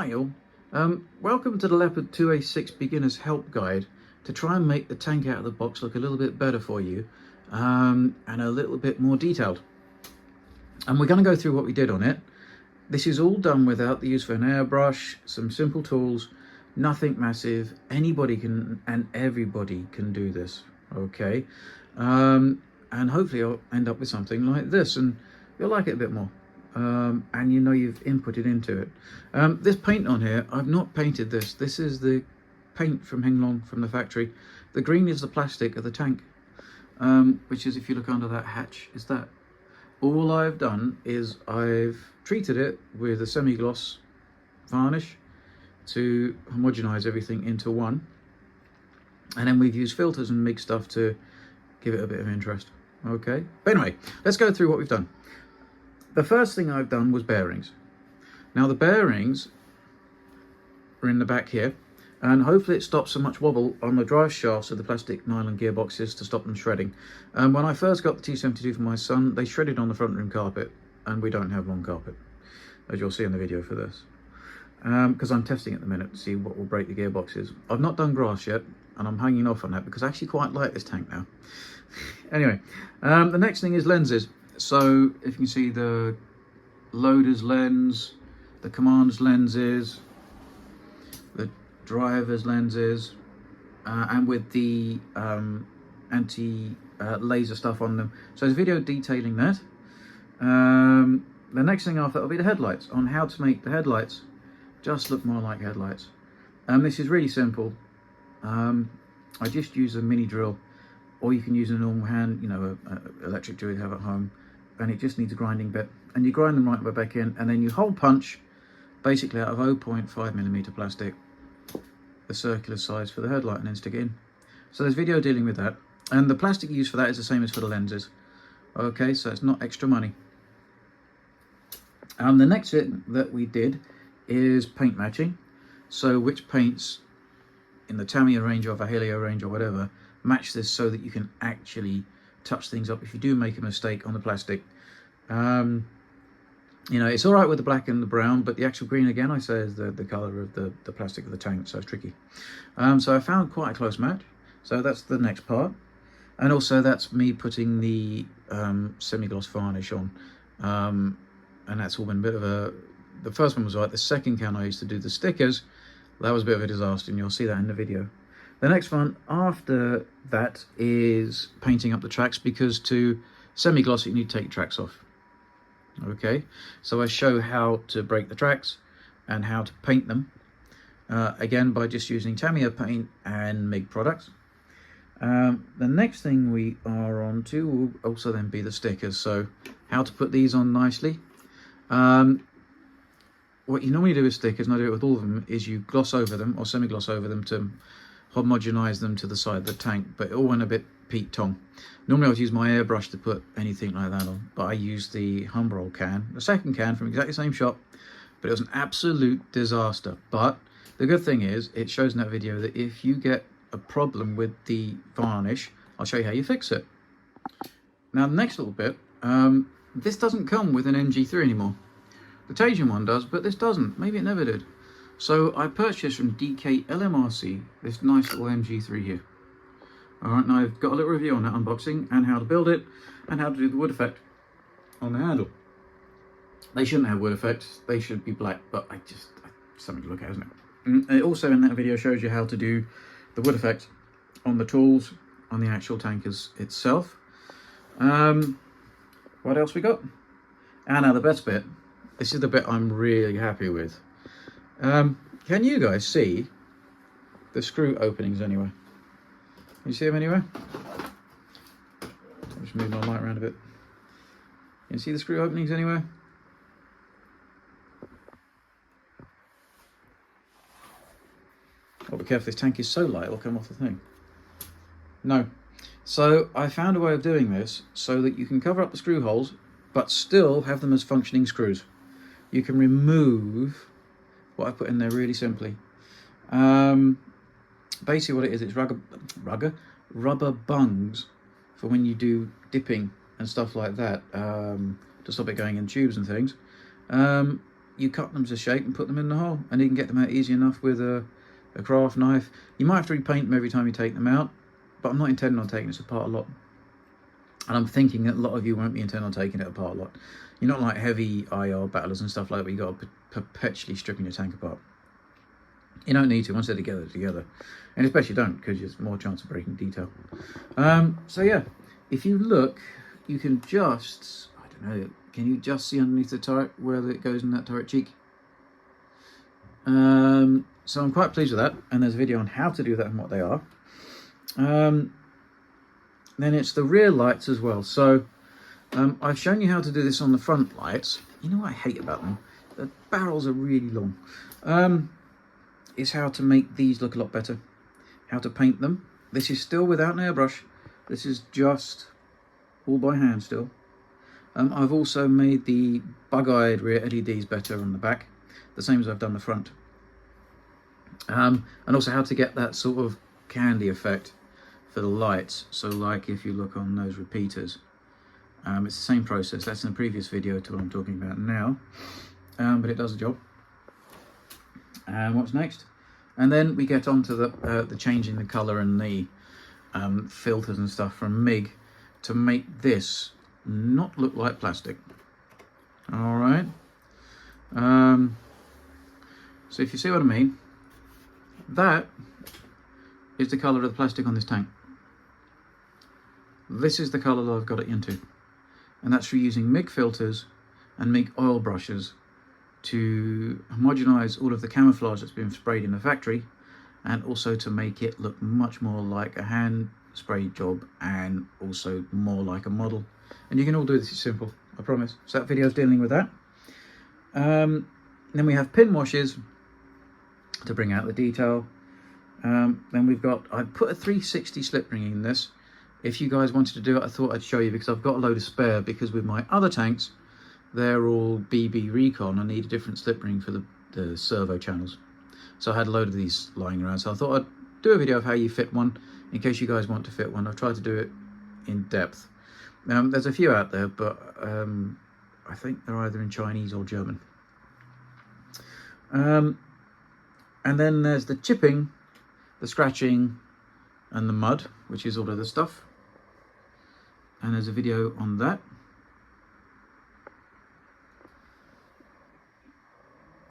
Hi all, welcome to the Leopard 2A6 Beginner's Help Guide to try and make the tank out of the box look a little bit better for you and a little bit more detailed. And we're going to go through what we did on it. This is all done without the use of an airbrush, some simple tools, nothing massive. Anybody can and everybody can do this, okay? And hopefully I'll end up with something like this and you'll like it a bit more. And you know you've inputted into it. This paint on here, I've not painted this. This is the paint from HENG from the factory. The green is the plastic of the tank, which is, if you look under that hatch, is that. All I've done is I've treated it with a semi-gloss varnish to homogenize everything into one. And then we've used filters and MIG stuff to give it a bit of interest. Okay, but anyway, let's go through what we've done. The first thing I've done was bearings. Now the bearings are in the back here, and hopefully it stops so much wobble on the drive shafts of the plastic nylon gearboxes to stop them shredding. When I first got the T72 for my son, they shredded on the front room carpet, and we don't have lawn carpet, as you'll see in the video for this. Because I'm testing at the minute to see what will break the gearboxes. I've not done grass yet, and I'm hanging off on that because I actually quite like this tank now. Anyway, the next thing is lenses. So if you can see the loader's lens, the commander's lenses, the driver's lenses, and with the anti-laser stuff on them. So there's a video detailing that. The next thing after that will be the headlights, on how to make the headlights just look more like headlights. This is really simple. I just use a mini drill, or you can use a normal hand, you know, a electric drill you have at home, and it just needs a grinding bit. And you grind them right way back in, and then you hole punch, basically out of 0.5mm plastic, the circular size for the headlight, and then stick it in. So there's video dealing with that. And the plastic used for that is the same as for the lenses. Okay, so it's not extra money. The next bit that we did is paint matching. So which paints in the Tamiya range or Vallejo range or whatever match this so that you can actually touch things up if you do make a mistake on the plastic. You know, it's all right with the black and the brown, but the actual green, again, I say, is the color of the plastic of the tank, so it's tricky. So I found quite a close match, so that's the next part. And also that's me putting the semi-gloss varnish on, and that's all been a bit of a, the first one was right. The second can I used to do the stickers, that was a bit of a disaster, and you'll see that in the video. The next one after that is painting up the tracks, because to semi-gloss you need to take your tracks off. Okay, so I show how to break the tracks and how to paint them, again by just using Tamiya paint and MIG products. The next thing we are on to will also then be the stickers, so how to put these on nicely. What you normally do with stickers, and I do it with all of them, is you gloss over them or semi-gloss over them to homogenize them to the side of the tank, but it all went a bit Pete Tong. Normally I would use my airbrush to put anything like that on, but I used the Humbrol can, the second can from exactly the same shop, but it was an absolute disaster. But the good thing is, it shows in that video that if you get a problem with the varnish, I'll show you how you fix it. Now the next little bit, this doesn't come with an MG3 anymore. The Tajin one does, but this doesn't. Maybe it never did. So I purchased from DK LMRC this nice little MG3 here. Alright, now I've got a little review on that unboxing and how to build it and how to do the wood effect on the handle. They shouldn't have wood effects, they should be black, but something to look at, isn't it? It also in that video shows you how to do the wood effect on the tools, on the actual tankers itself. What else we got? And now the best bit, this is the bit I'm really happy with. Can you guys see the screw openings anywhere? Can you see them anywhere? I'll just move my light around a bit. Can you see the screw openings anywhere? Oh, be careful, this tank is so light it'll come off the thing. No. So I found a way of doing this so that you can cover up the screw holes but still have them as functioning screws. You can remove what I put in there really simply. Basically what it is, it's rubber bungs for when you do dipping and stuff like that, to stop it going in tubes and things. you cut them to shape and put them in the hole, and you can get them out easy enough with a craft knife. You might have to repaint them every time you take them out, but I'm not intending on taking this apart a lot. And I'm thinking that a lot of you won't be intending on taking it apart a lot. You're not like heavy IR battlers and stuff like that, where you got to perpetually stripping your tank apart. You don't need to. Once they're together. And especially don't, because there's more chance of breaking detail. So yeah, if you look, you can just, I don't know, can you just see underneath the turret where it goes in that turret cheek? So I'm quite pleased with that, and there's a video on how to do that and what they are. Then it's the rear lights as well. So I've shown you how to do this on the front lights. You know what I hate about them? The barrels are really long. Is how to make these look a lot better. How to paint them. This is still without an airbrush. This is just all by hand still. I've also made the bug-eyed rear LEDs better on the back, the same as I've done the front. And also how to get that sort of candy effect for the lights. So like if you look on those repeaters, it's the same process. That's in the previous video to what I'm talking about now, but it does the job. And what's next? And then we get on to the changing the color and the filters and stuff from MIG to make this not look like plastic. All right. So if you see what I mean, that is the color of the plastic on this tank. This is the color that I've got it into, and that's through using MIG filters and MIG oil brushes to homogenize all of the camouflage that's been sprayed in the factory, and also to make it look much more like a hand sprayed job and also more like a model. And you can all do this, it's simple, I promise. So that video's dealing with that. Then we have pin washes to bring out the detail. Then we've got, I put a 360 slip ring in this. If you guys wanted to do it, I thought I'd show you, because I've got a load of spare, because with my other tanks, they're all BB Recon. I need a different slip ring for the servo channels. So I had a load of these lying around. So I thought I'd do a video of how you fit one, in case you guys want to fit one. I've tried to do it in depth. There's a few out there, but I think they're either in Chinese or German. And then there's the chipping, the scratching, and the mud, which is all of the stuff. And there's a video on that.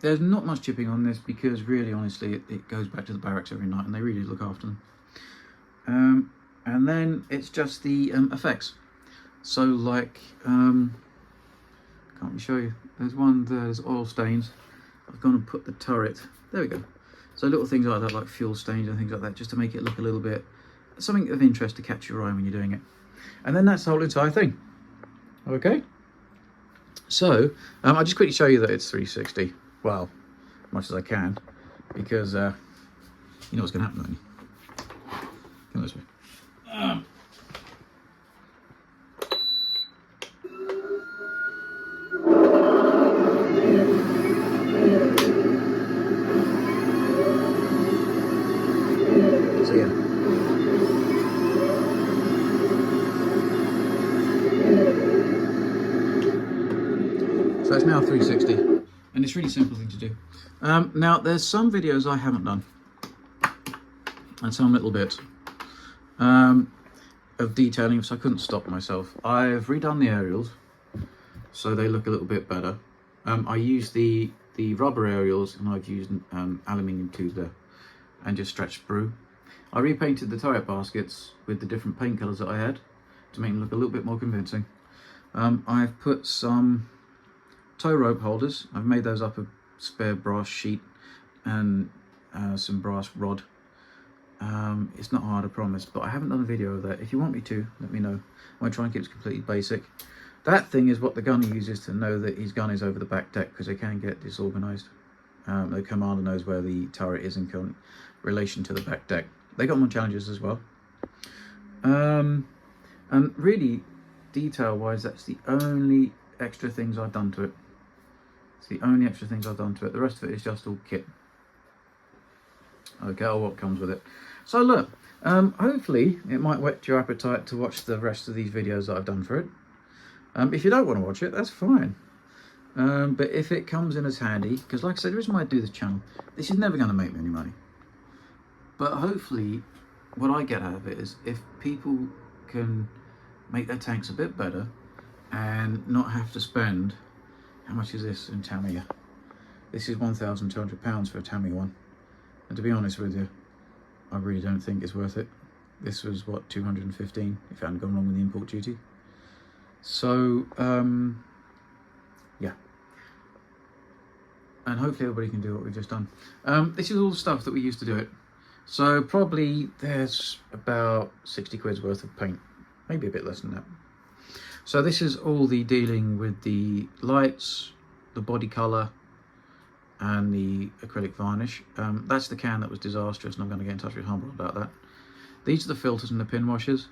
There's not much chipping on this, because really honestly it goes back to the barracks every night, and they really look after them. And then it's just the effects. So like, can't we show you? There's one, there's oil stains. I've gone and put the turret, there we go. So little things like that, like fuel stains and things like that, just to make it look a little bit, something of interest to catch your eye when you're doing it. And then that's the whole entire thing. Okay. So, I'll just quickly show you that it's 360. Well, as much as I can, because you know what's going to happen, don't you? Come this way. So yeah. So it's now 360, and it's a really simple thing to do. Now there's some videos I haven't done, and some little bits of detailing, so I couldn't stop myself. I've redone the aerials so they look a little bit better. I used the rubber aerials, and I've used aluminium tube there and just stretched sprue. I repainted the turret baskets with the different paint colours that I had to make them look a little bit more convincing. I've put some tow rope holders. I've made those up of spare brass sheet and some brass rod. It's not hard, I promise, but I haven't done a video of that. If you want me to, let me know. I'm going to try and keep it completely basic. That thing is what the gunner uses to know that his gun is over the back deck, because they can get disorganised. The commander knows where the turret is in relation to the back deck. They got more challenges as well. And really, detail-wise, that's the only extra things I've done to it. It's the only extra things I've done to it. The rest of it is just all kit. Okay, or what comes with it. So look, hopefully it might whet your appetite to watch the rest of these videos that I've done for it. If you don't want to watch it, that's fine. But if it comes in as handy, because like I said, the reason why I do this channel, this is never going to make me any money. But hopefully what I get out of it is if people can make their tanks a bit better and not have to spend, how much is this in Tamiya? This is £1,200 for a Tamiya one. And to be honest with you, I really don't think it's worth it. This was what, 215 if it hadn't gone wrong with the import duty. So yeah, and hopefully everybody can do what we've just done. This is all the stuff that we used to do it. So probably there's about 60 quid's worth of paint, maybe a bit less than that. So this is all the dealing with the lights, the body colour and the acrylic varnish. That's the can that was disastrous, and I'm going to get in touch with Humble about that. These are the filters and the pin washers.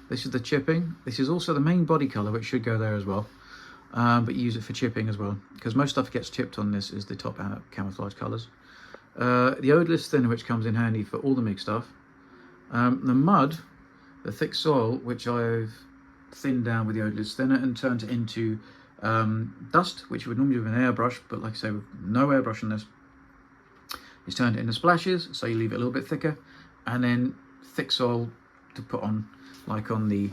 This is the chipping. This is also the main body colour, which should go there as well. But you use it for chipping as well, because most stuff gets chipped on this is the top camouflage colours. The odorless thinner, which comes in handy for all the MIG stuff. The mud, the thick soil, which I've thinned down with the odorless thinner and turned it into dust, which you would normally do with an airbrush, but like I say, with no airbrush on this, it's turned it into splashes, so you leave it a little bit thicker, and then thick soil to put on, like on the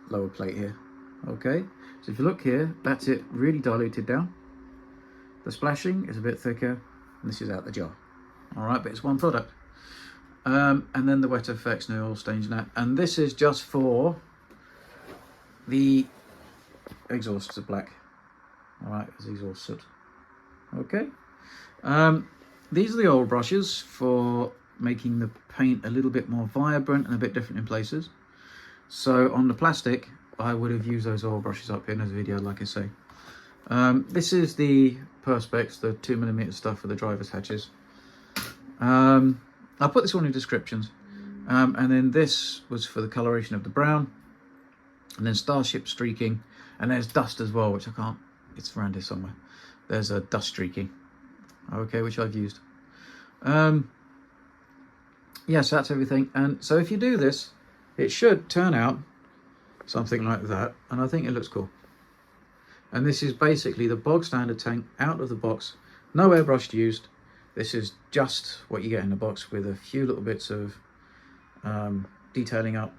lower plate here. Okay, so if you look here, that's it really diluted down. The splashing is a bit thicker, and this is out the jar. All right, but it's one product. And then the wet effects, no oil stains and that. And this is just for the exhausts are black. All right, it's exhaust soot. Okay. These are the oil brushes for making the paint a little bit more vibrant and a bit different in places. So on the plastic, I would have used those oil brushes up here in this video, like I say. This is the Perspex, the 2mm stuff for the driver's hatches. I'll put this one in descriptions. And then this was for the coloration of the brown. And then starship streaking. And there's dust as well, which I can't, it's around here somewhere. There's a dust streaking. Okay, which I've used. Yes, that's everything. And so if you do this, it should turn out something like that. And I think it looks cool. And this is basically the bog standard tank out of the box. No airbrush used. This is just what you get in the box with a few little bits of detailing up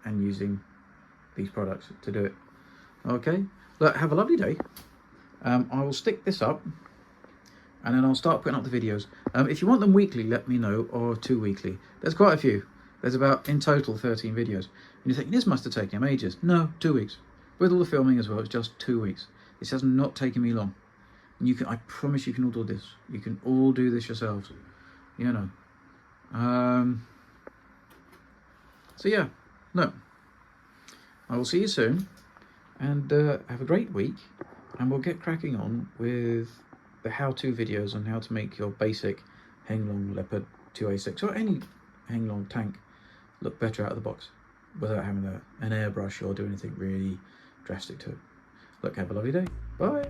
and using these products to do it. Okay, look, have a lovely day. I will stick this up and then I'll start putting up the videos. If you want them weekly, let me know, or 2 weekly. There's quite a few. There's about, in total, 13 videos. And you're thinking, this must have taken him ages. No, 2 weeks. With all the filming as well, it's just 2 weeks. This has not taken me long. And you can, I promise you can all do this. You can all do this yourselves. You know. So yeah, no. I will see you soon. And have a great week. And we'll get cracking on with the how-to videos on how to make your basic HENG Leopard 2A6 or any HENG tank look better out of the box without having an airbrush or do anything really drastic to it. Look, have a lovely day. Bye.